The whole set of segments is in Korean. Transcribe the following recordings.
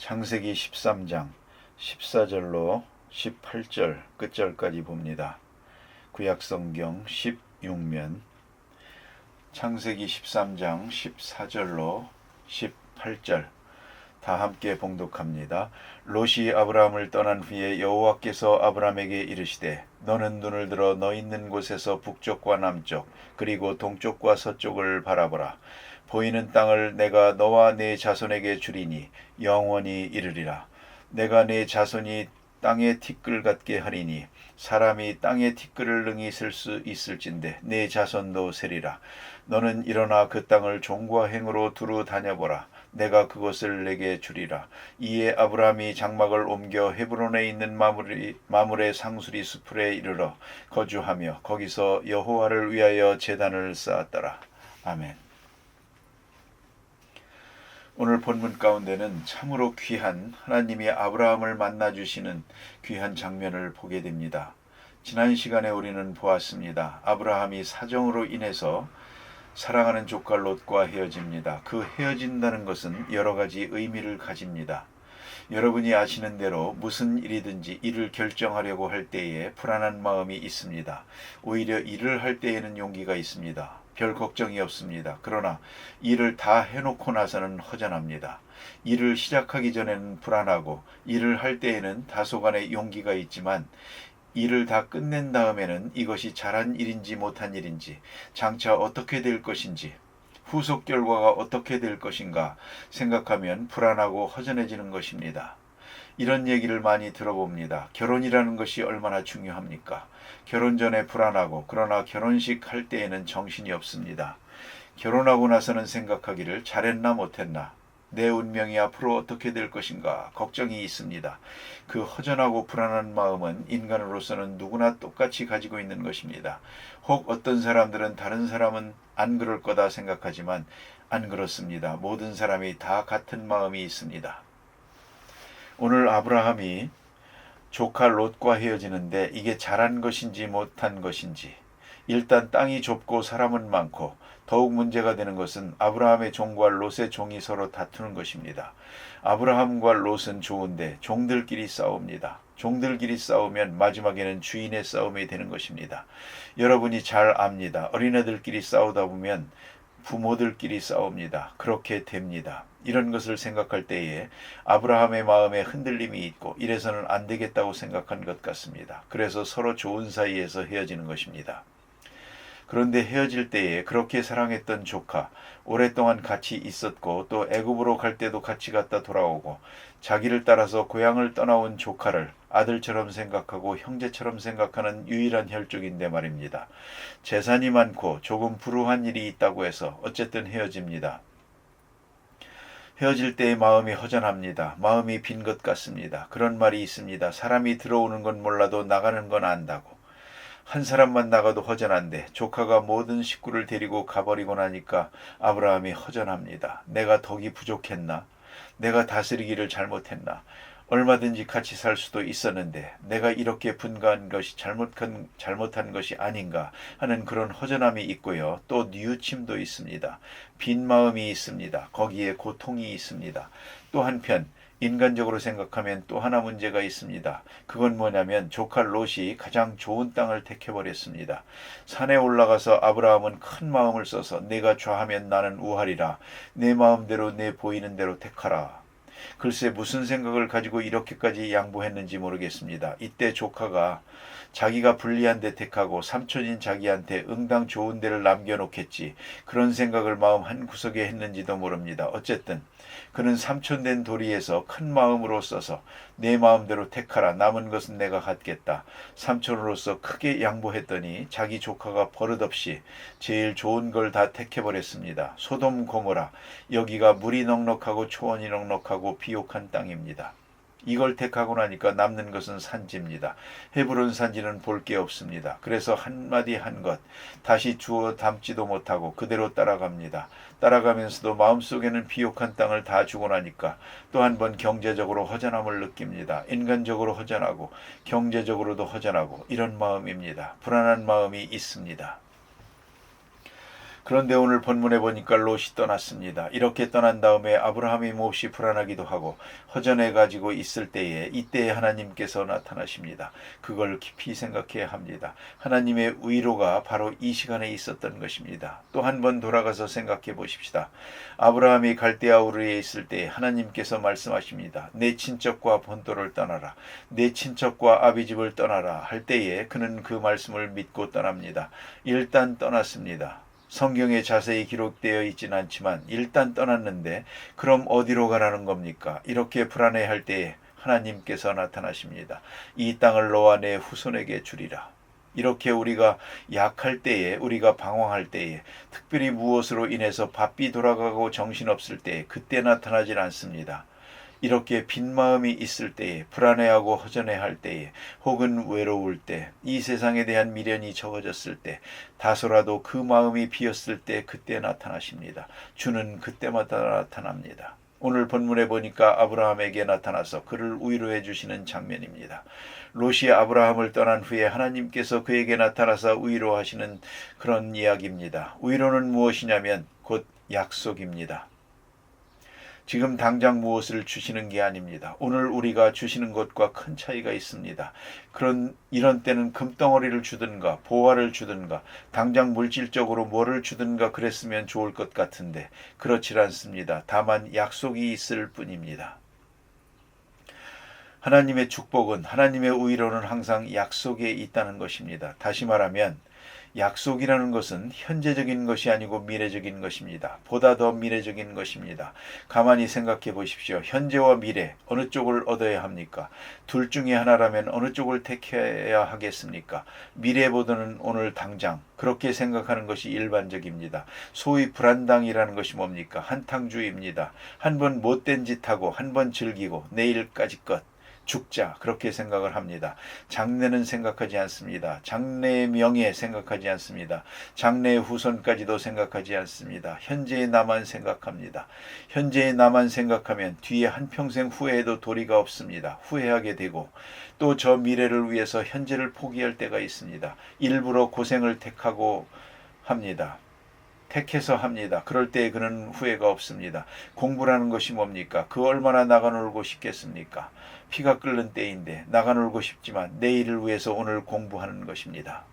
창세기 13장 14절로 18절 끝절까지 봅니다. 구약성경 16면 창세기 13장 14절로 18절 다 함께 봉독합니다. 롯이 아브라함을 떠난 후에 여호와께서 아브라함에게 이르시되 너는 눈을 들어 너 있는 곳에서 북쪽과 남쪽 그리고 동쪽과 서쪽을 바라보라. 보이는 땅을 내가 너와 네 자손에게 주리니 영원히 이르리라. 내가 네 자손이 땅의 티끌 같게 하리니 사람이 땅의 티끌을 능히 쓸 수 있을진데 네 자손도 세리라. 너는 일어나 그 땅을 종과 행으로 두루 다녀보라. 내가 그것을 내게 주리라. 이에 아브라함이 장막을 옮겨 헤브론에 있는 마므레 상수리 수풀에 이르러 거주하며 거기서 여호와를 위하여 제단을 쌓았더라. 아멘. 오늘 본문 가운데는 참으로 귀한 하나님이 아브라함을 만나주시는 귀한 장면을 보게 됩니다. 지난 시간에 우리는 보았습니다. 아브라함이 사정으로 인해서 사랑하는 조카 롯과 헤어집니다. 그 헤어진다는 것은 여러 가지 의미를 가집니다. 여러분이 아시는 대로 무슨 일이든지 일을 결정하려고 할 때에 불안한 마음이 있습니다. 오히려 일을 할 때에는 용기가 있습니다. 별 걱정이 없습니다. 그러나 일을 다 해놓고 나서는 허전합니다. 일을 시작하기 전에는 불안하고 일을 할 때에는 다소간의 용기가 있지만 일을 다 끝낸 다음에는 이것이 잘한 일인지 못한 일인지 장차 어떻게 될 것인지 후속 결과가 어떻게 될 것인가 생각하면 불안하고 허전해지는 것입니다. 이런 얘기를 많이 들어봅니다. 결혼이라는 것이 얼마나 중요합니까? 결혼 전에 불안하고 그러나 결혼식 할 때에는 정신이 없습니다. 결혼하고 나서는 생각하기를 잘했나 못했나 내 운명이 앞으로 어떻게 될 것인가 걱정이 있습니다. 그 허전하고 불안한 마음은 인간으로서는 누구나 똑같이 가지고 있는 것입니다. 혹 어떤 사람들은 다른 사람은 안 그럴 거다 생각하지만 안 그렇습니다. 모든 사람이 다 같은 마음이 있습니다. 오늘 아브라함이 조카 롯과 헤어지는데 이게 잘한 것인지 못한 것인지 일단 땅이 좁고 사람은 많고 더욱 문제가 되는 것은 아브라함의 종과 롯의 종이 서로 다투는 것입니다. 아브라함과 롯은 좋은데 종들끼리 싸웁니다. 종들끼리 싸우면 마지막에는 주인의 싸움이 되는 것입니다. 여러분이 잘 압니다. 어린애들끼리 싸우다 보면 부모들끼리 싸웁니다. 그렇게 됩니다. 이런 것을 생각할 때에 아브라함의 마음에 흔들림이 있고 이래서는 안 되겠다고 생각한 것 같습니다. 그래서 서로 좋은 사이에서 헤어지는 것입니다. 그런데 헤어질 때에 그렇게 사랑했던 조카, 오랫동안 같이 있었고 또 애굽으로 갈 때도 같이 갔다 돌아오고 자기를 따라서 고향을 떠나온 조카를 아들처럼 생각하고 형제처럼 생각하는 유일한 혈족인데 말입니다. 재산이 많고 조금 불우한 일이 있다고 해서 어쨌든 헤어집니다. 헤어질 때의 마음이 허전합니다. 마음이 빈 것 같습니다. 그런 말이 있습니다. 사람이 들어오는 건 몰라도 나가는 건 안다고. 한 사람만 나가도 허전한데 조카가 모든 식구를 데리고 가버리고 나니까 아브라함이 허전합니다. 내가 덕이 부족했나? 내가 다스리기를 잘못했나? 얼마든지 같이 살 수도 있었는데 내가 이렇게 분가한 것이 잘못한 것이 아닌가 하는 그런 허전함이 있고요. 또 뉘우침도 있습니다. 빈 마음이 있습니다. 거기에 고통이 있습니다. 또 한편 인간적으로 생각하면 또 하나 문제가 있습니다. 그건 뭐냐면 조카 롯이 가장 좋은 땅을 택해버렸습니다. 산에 올라가서 아브라함은 큰 마음을 써서 내가 좌하면 나는 우하리라. 내 마음대로 내 보이는 대로 택하라. 글쎄 무슨 생각을 가지고 이렇게까지 양보했는지 모르겠습니다. 이때 조카가 자기가 불리한 데 택하고 삼촌인 자기한테 응당 좋은 데를 남겨놓겠지 그런 생각을 마음 한구석에 했는지도 모릅니다. 어쨌든 그는 삼촌된 도리에서 큰 마음으로 써서 내 마음대로 택하라. 남은 것은 내가 갖겠다. 삼촌으로서 크게 양보했더니 자기 조카가 버릇없이 제일 좋은 걸 다 택해버렸습니다. 소돔 고모라. 여기가 물이 넉넉하고 초원이 넉넉하고 비옥한 땅입니다. 이걸 택하고 나니까 남는 것은 산지입니다. 헤브론 산지는 볼 게 없습니다. 그래서 한마디 한 것 다시 주워 담지도 못하고 그대로 따라갑니다. 따라가면서도 마음속에는 비옥한 땅을 다 주고 나니까 또 한 번 경제적으로 허전함을 느낍니다. 인간적으로 허전하고 경제적으로도 허전하고 이런 마음입니다. 불안한 마음이 있습니다. 그런데 오늘 본문에 보니까 롯이 떠났습니다. 이렇게 떠난 다음에 아브라함이 몹시 불안하기도 하고 허전해 가지고 있을 때에 이때에 하나님께서 나타나십니다. 그걸 깊이 생각해야 합니다. 하나님의 위로가 바로 이 시간에 있었던 것입니다. 또 한 번 돌아가서 생각해 보십시다. 아브라함이 갈대아 우르에 있을 때 하나님께서 말씀하십니다. 내 친척과 본토를 떠나라. 내 친척과 아비집을 떠나라 할 때에 그는 그 말씀을 믿고 떠납니다. 일단 떠났습니다. 성경에 자세히 기록되어 있지는 않지만 일단 떠났는데 그럼 어디로 가라는 겁니까? 이렇게 불안해할 때에 하나님께서 나타나십니다. 이 땅을 너와 내 후손에게 주리라. 이렇게 우리가 약할 때에, 우리가 방황할 때에, 특별히 무엇으로 인해서 바삐 돌아가고 정신없을 때에 그때 나타나질 않습니다. 이렇게 빈 마음이 있을 때에, 불안해하고 허전해할 때에, 혹은 외로울 때, 이 세상에 대한 미련이 적어졌을 때, 다소라도 그 마음이 비었을 때 그때 나타나십니다. 주는 그때마다 나타납니다. 오늘 본문에 보니까 아브라함에게 나타나서 그를 위로해 주시는 장면입니다. 롯이 아브라함을 떠난 후에 하나님께서 그에게 나타나서 위로하시는 그런 이야기입니다. 위로는 무엇이냐면 곧 약속입니다. 지금 당장 무엇을 주시는 게 아닙니다. 오늘 우리가 주시는 것과 큰 차이가 있습니다. 이런 때는 금덩어리를 주든가 보화를 주든가 당장 물질적으로 뭐를 주든가 그랬으면 좋을 것 같은데 그렇지 않습니다. 다만 약속이 있을 뿐입니다. 하나님의 축복은, 하나님의 위로는 항상 약속에 있다는 것입니다. 다시 말하면 약속이라는 것은 현재적인 것이 아니고 미래적인 것입니다. 보다 더 미래적인 것입니다. 가만히 생각해 보십시오. 현재와 미래 어느 쪽을 얻어야 합니까? 둘 중에 하나라면 어느 쪽을 택해야 하겠습니까? 미래보다는 오늘 당장, 그렇게 생각하는 것이 일반적입니다. 소위 불안당이라는 것이 뭡니까? 한탕주의입니다. 한 번 못된 짓 하고 한 번 즐기고 내일까지 것 죽자, 그렇게 생각을 합니다. 장래는 생각하지 않습니다. 장래의 명예 생각하지 않습니다. 장래의 후손까지도 생각하지 않습니다. 현재의 나만 생각합니다. 현재의 나만 생각하면 뒤에 한평생 후회해도 도리가 없습니다. 후회하게 되고 또 저 미래를 위해서 현재를 포기할 때가 있습니다. 일부러 고생을 택하고 합니다. 택해서 합니다. 그럴 때 그는 후회가 없습니다. 공부라는 것이 뭡니까? 그 얼마나 나가놀고 싶겠습니까? 피가 끓는 때인데 나가놀고 싶지만 내일을 위해서 오늘 공부하는 것입니다.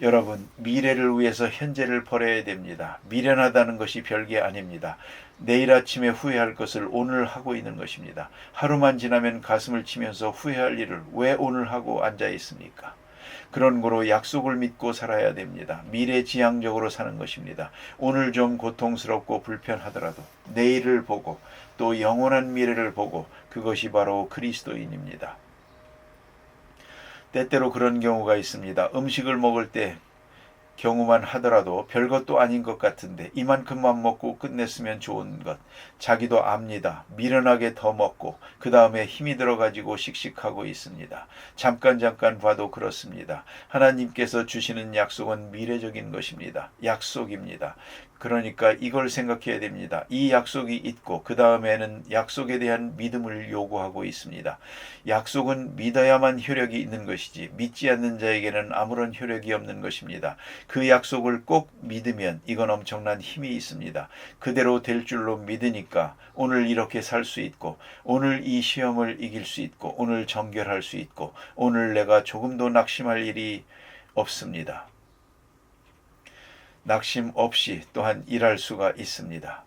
여러분, 미래를 위해서 현재를 버려야 됩니다. 미련하다는 것이 별게 아닙니다. 내일 아침에 후회할 것을 오늘 하고 있는 것입니다. 하루만 지나면 가슴을 치면서 후회할 일을 왜 오늘 하고 앉아 있습니까? 그런 거로 약속을 믿고 살아야 됩니다. 미래지향적으로 사는 것입니다. 오늘 좀 고통스럽고 불편하더라도 내일을 보고 또 영원한 미래를 보고 그것이 바로 그리스도인입니다. 때때로 그런 경우가 있습니다. 음식을 먹을 때 경우만 하더라도 별것도 아닌 것 같은데 이만큼만 먹고 끝냈으면 좋은 것. 자기도 압니다. 미련하게 더 먹고 그 다음에 힘이 들어가지고 씩씩하고 있습니다. 잠깐 봐도 그렇습니다. 하나님께서 주시는 약속은 미래적인 것입니다. 약속입니다. 그러니까 이걸 생각해야 됩니다. 이 약속이 있고 그 다음에는 약속에 대한 믿음을 요구하고 있습니다. 약속은 믿어야만 효력이 있는 것이지 믿지 않는 자에게는 아무런 효력이 없는 것입니다. 그 약속을 꼭 믿으면 이건 엄청난 힘이 있습니다. 그대로 될 줄로 믿으니까 오늘 이렇게 살 수 있고 오늘 이 시험을 이길 수 있고 오늘 정결할 수 있고 오늘 내가 조금도 낙심할 일이 없습니다. 낙심 없이 또한 일할 수가 있습니다.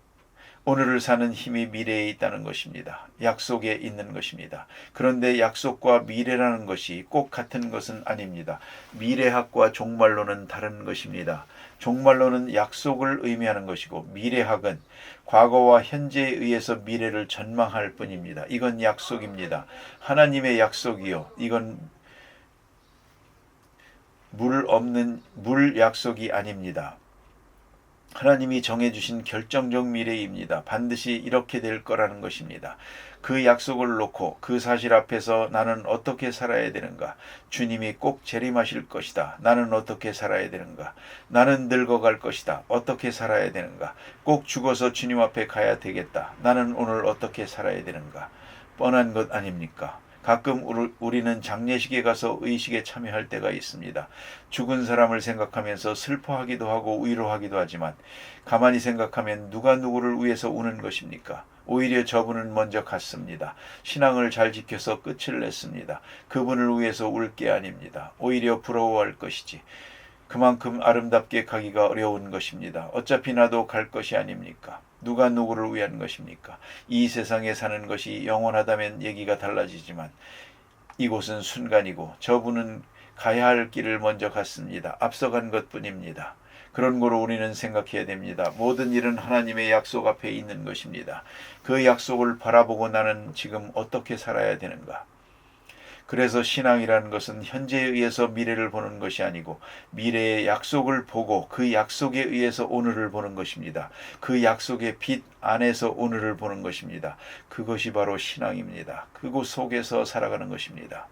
오늘을 사는 힘이 미래에 있다는 것입니다. 약속에 있는 것입니다. 그런데 약속과 미래라는 것이 꼭 같은 것은 아닙니다. 미래학과 종말론은 다른 것입니다. 종말론은 약속을 의미하는 것이고 미래학은 과거와 현재에 의해서 미래를 전망할 뿐입니다. 이건 약속입니다. 하나님의 약속이요. 이건 물 약속이 아닙니다. 하나님이 정해주신 결정적 미래입니다. 반드시 이렇게 될 거라는 것입니다. 그 약속을 놓고 그 사실 앞에서 나는 어떻게 살아야 되는가? 주님이 꼭 재림하실 것이다. 나는 어떻게 살아야 되는가? 나는 늙어갈 것이다. 어떻게 살아야 되는가? 꼭 죽어서 주님 앞에 가야 되겠다. 나는 오늘 어떻게 살아야 되는가? 뻔한 것 아닙니까? 가끔 우리는 장례식에 가서 의식에 참여할 때가 있습니다. 죽은 사람을 생각하면서 슬퍼하기도 하고 위로하기도 하지만 가만히 생각하면 누가 누구를 위해서 우는 것입니까? 오히려 저분은 먼저 갔습니다. 신앙을 잘 지켜서 끝을 냈습니다. 그분을 위해서 울 게 아닙니다. 오히려 부러워할 것이지. 그만큼 아름답게 가기가 어려운 것입니다. 어차피 나도 갈 것이 아닙니까? 누가 누구를 위한 것입니까? 이 세상에 사는 것이 영원하다면 얘기가 달라지지만 이곳은 순간이고 저분은 가야 할 길을 먼저 갔습니다. 앞서간 것뿐입니다. 그런 거로 우리는 생각해야 됩니다. 모든 일은 하나님의 약속 앞에 있는 것입니다. 그 약속을 바라보고 나는 지금 어떻게 살아야 되는가? 그래서 신앙이라는 것은 현재에 의해서 미래를 보는 것이 아니고 미래의 약속을 보고 그 약속에 의해서 오늘을 보는 것입니다. 그 약속의 빛 안에서 오늘을 보는 것입니다. 그것이 바로 신앙입니다. 그곳 속에서 살아가는 것입니다.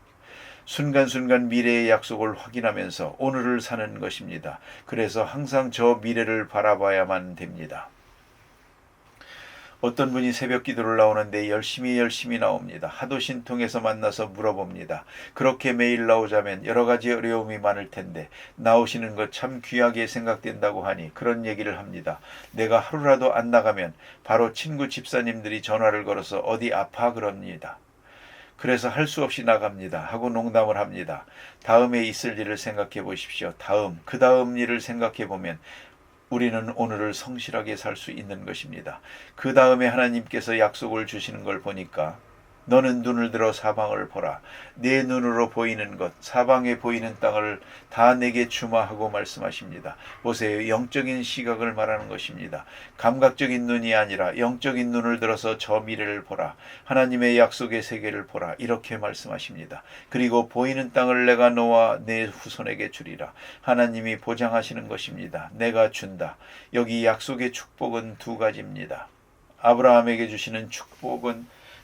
순간순간 미래의 약속을 확인하면서 오늘을 사는 것입니다. 그래서 항상 저 미래를 바라봐야만 됩니다. 어떤 분이 새벽 기도를 나오는데 열심히 나옵니다. 하도 신통해서 만나서 물어봅니다. 그렇게 매일 나오자면 여러 가지 어려움이 많을 텐데 나오시는 것 참 귀하게 생각된다고 하니 그런 얘기를 합니다. 내가 하루라도 안 나가면 바로 친구 집사님들이 전화를 걸어서 어디 아파 그럽니다. 그래서 할 수 없이 나갑니다. 하고 농담을 합니다. 다음에 있을 일을 생각해 보십시오. 그 다음 일을 생각해 보면 우리는 오늘을 성실하게 살 수 있는 것입니다. 그 다음에 하나님께서 약속을 주시는 걸 보니까 너는 눈을 들어 사방을 보라. 내 눈으로 보이는 것, 사방에 보이는 땅을 다 내게 주마 하고 말씀하십니다. 보세요. 영적인 시각을 말하는 것입니다. 감각적인 눈이 아니라 영적인 눈을 들어서 저 미래를 보라. 하나님의 약속의 세계를 보라. 이렇게 말씀하십니다. 그리고 보이는 땅을 내가 너와 내 후손에게 주리라. 하나님이 보장하시는 것입니다. 내가 준다. 여기 약속의 축복은 두 가지입니다. 아브라함에게 주시는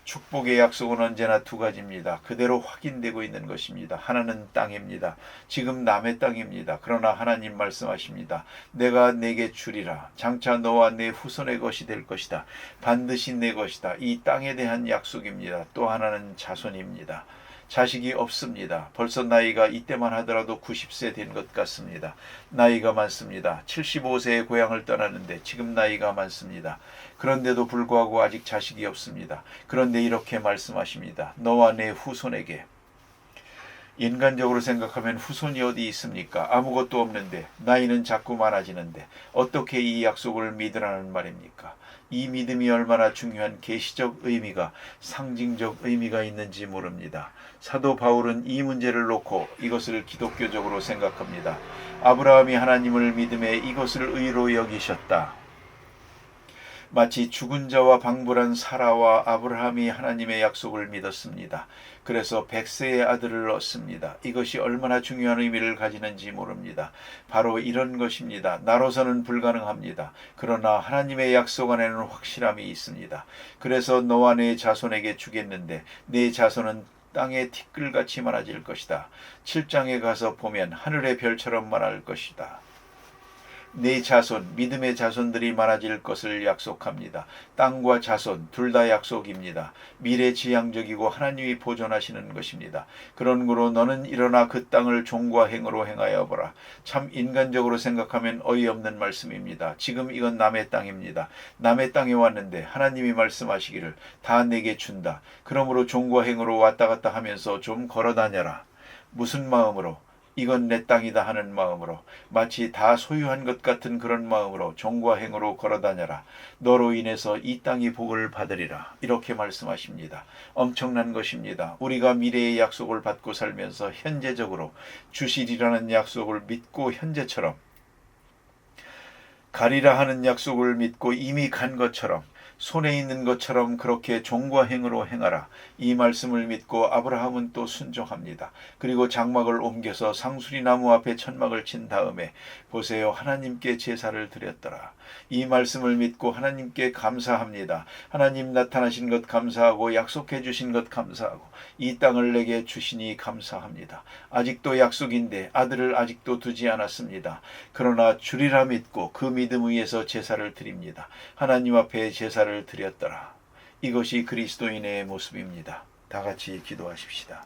축복의 약속은 언제나 두 가지입니다. 그대로 확인되고 있는 것입니다. 하나는 땅입니다. 지금 남의 땅입니다. 그러나 하나님 말씀하십니다. 내가 내게 주리라. 장차 너와 내 후손의 것이 될 것이다. 반드시 내 것이다. 이 땅에 대한 약속입니다. 또 하나는 자손입니다. 자식이 없습니다. 벌써 나이가 이때만 하더라도 90세 된 것 같습니다. 나이가 많습니다. 75세에 고향을 떠나는데 지금 나이가 많습니다. 그런데도 불구하고 아직 자식이 없습니다. 그런데 이렇게 말씀하십니다. 너와 내 후손에게. 인간적으로 생각하면 후손이 어디 있습니까? 아무것도 없는데 나이는 자꾸 많아지는데 어떻게 이 약속을 믿으라는 말입니까? 이 믿음이 얼마나 중요한 계시적 의미가 상징적 의미가 있는지 모릅니다. 사도 바울은 이 문제를 놓고 이것을 기독교적으로 생각합니다. 아브라함이 하나님을 믿음에 이것을 의로 여기셨다. 마치 죽은 자와 방불한 사라와 아브라함이 하나님의 약속을 믿었습니다. 그래서 100세의 아들을 얻습니다. 이것이 얼마나 중요한 의미를 가지는지 모릅니다. 바로 이런 것입니다. 나로서는 불가능합니다. 그러나 하나님의 약속 안에는 확실함이 있습니다. 그래서 너와 내 자손에게 주겠는데 내 자손은 땅의 티끌같이 많아질 것이다. 7장에 가서 보면 하늘의 별처럼 많을 것이다. 내 자손, 믿음의 자손들이 많아질 것을 약속합니다. 땅과 자손 둘 다 약속입니다. 미래지향적이고 하나님이 보존하시는 것입니다. 그런 거로 너는 일어나 그 땅을 종과 행으로 행하여 보라. 참 인간적으로 생각하면 어이없는 말씀입니다. 지금 이건 남의 땅입니다. 남의 땅에 왔는데 하나님이 말씀하시기를 다 내게 준다. 그러므로 종과 행으로 왔다 갔다 하면서 좀 걸어다녀라. 무슨 마음으로? 이건 내 땅이다 하는 마음으로, 마치 다 소유한 것 같은 그런 마음으로 종과 행으로 걸어다녀라. 너로 인해서 이 땅이 복을 받으리라. 이렇게 말씀하십니다. 엄청난 것입니다. 우리가 미래의 약속을 받고 살면서 현재적으로 주시리라는 약속을 믿고 현재처럼 가리라 하는 약속을 믿고 이미 간 것처럼 손에 있는 것처럼 그렇게 종과 행으로 행하라. 이 말씀을 믿고 아브라함은 또 순종합니다. 그리고 장막을 옮겨서 상수리 나무 앞에 천막을 친 다음에 보세요. 하나님께 제사를 드렸더라. 이 말씀을 믿고 하나님께 감사합니다. 하나님 나타나신 것 감사하고 약속해 주신 것 감사하고 이 땅을 내게 주시니 감사합니다. 아직도 약속인데 아들을 아직도 두지 않았습니다. 그러나 주리라 믿고 그 믿음 위에서 제사를 드립니다. 하나님 앞에 제사를 드렸더라. 이것이 그리스도인의 모습입니다. 다 같이 기도하십시다.